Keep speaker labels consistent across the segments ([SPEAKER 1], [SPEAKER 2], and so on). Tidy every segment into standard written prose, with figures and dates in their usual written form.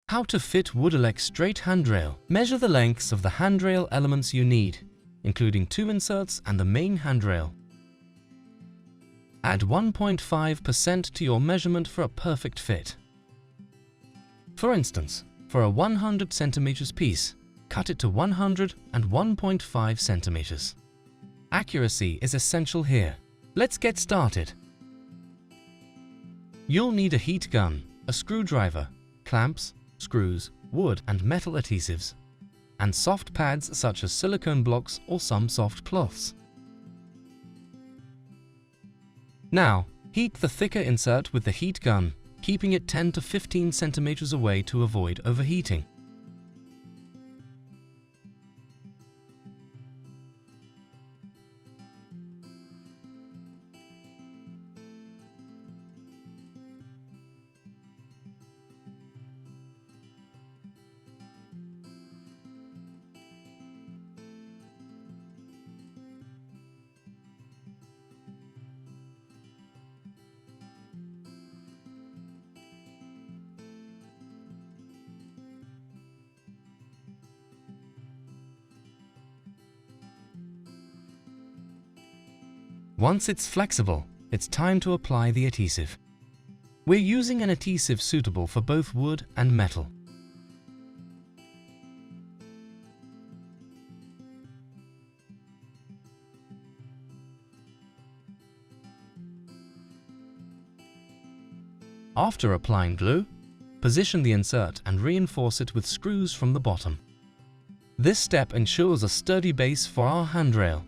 [SPEAKER 1] How to fit Woodolex straight handrail. Measure the lengths of the handrail elements you need, including 2 inserts and the main handrail. Add 1.5% to your measurement for a perfect fit. For instance, for a 100 cm piece, cut it to 100 and 1.5 cm. Accuracy is essential here. Let's get started. You'll need a heat gun, a screwdriver, clamps, screws, wood and metal adhesives, and soft pads such as silicone blocks or some soft cloths. Now, heat the thicker insert with the heat gun, keeping it 10 to 15 centimeters away to avoid overheating. Once it's flexible, it's time to apply the adhesive. We're using an adhesive suitable for both wood and metal. After applying glue, position the insert and reinforce it with screws from the bottom. This step ensures a sturdy base for our handrail.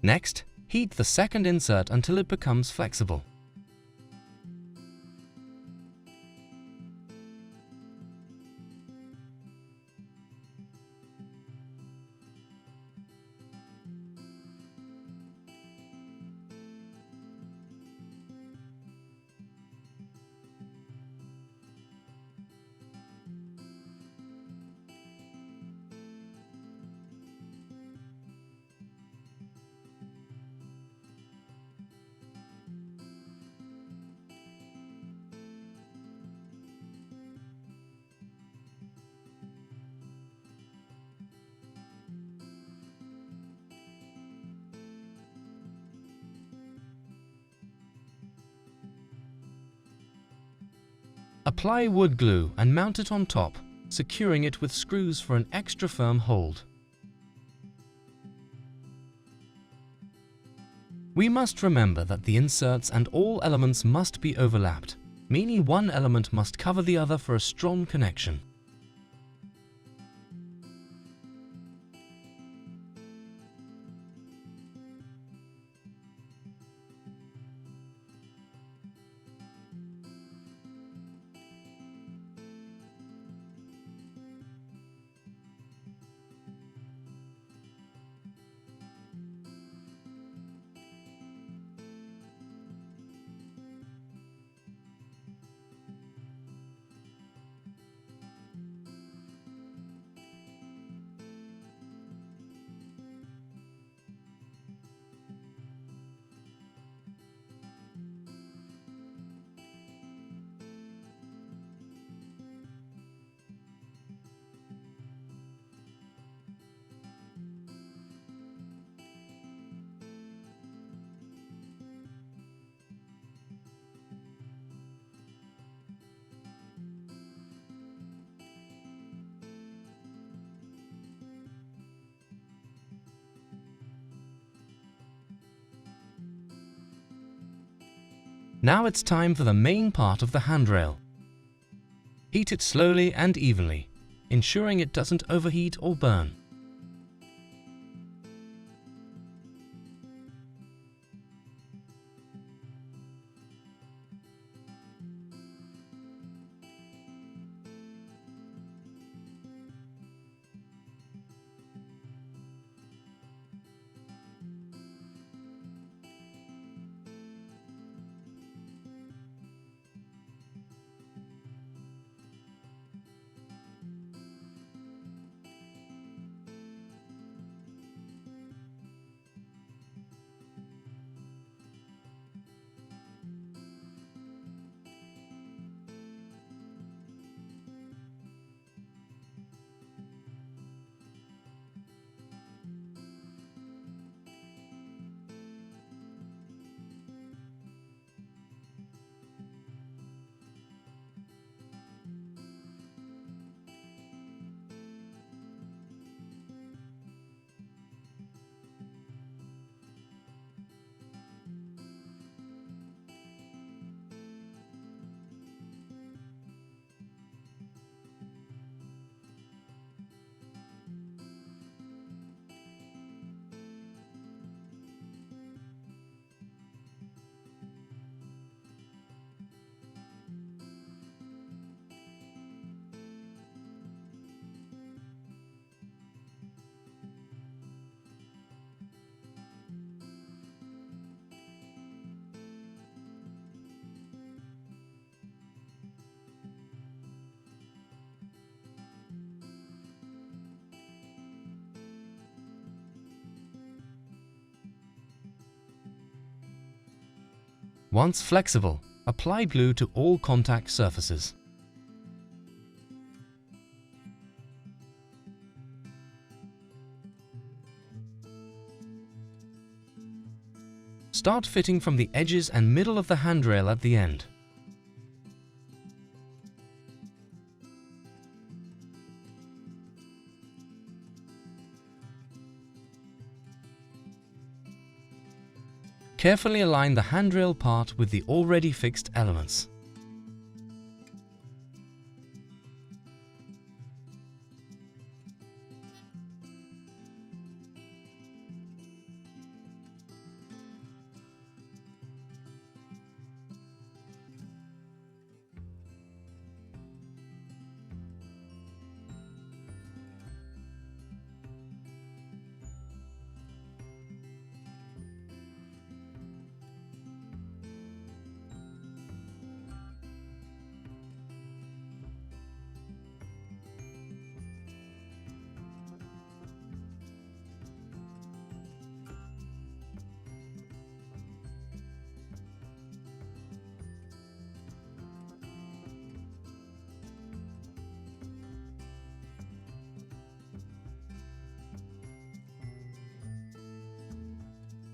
[SPEAKER 1] Next, heat the second insert until it becomes flexible. Apply wood glue and mount it on top, securing it with screws for an extra firm hold. We must remember that the inserts and all elements must be overlapped, meaning one element must cover the other for a strong connection. Now it's time for the main part of the handrail. Heat it slowly and evenly, ensuring it doesn't overheat or burn. Once flexible, apply glue to all contact surfaces. Start fitting from the edges and middle of the handrail at the end. Carefully align the handrail part with the already fixed elements.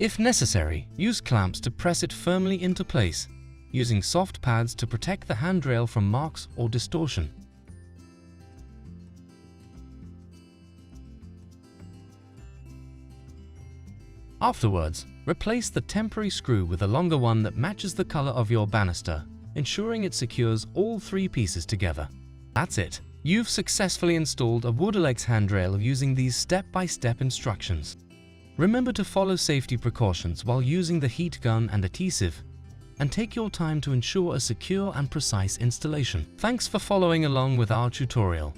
[SPEAKER 1] If necessary, use clamps to press it firmly into place, using soft pads to protect the handrail from marks or distortion. Afterwards, replace the temporary screw with a longer one that matches the color of your banister, ensuring it secures all three pieces together. That's it! You've successfully installed a Woodolex handrail using these step-by-step instructions. Remember to follow safety precautions while using the heat gun and adhesive, and take your time to ensure a secure and precise installation. Thanks for following along with our tutorial.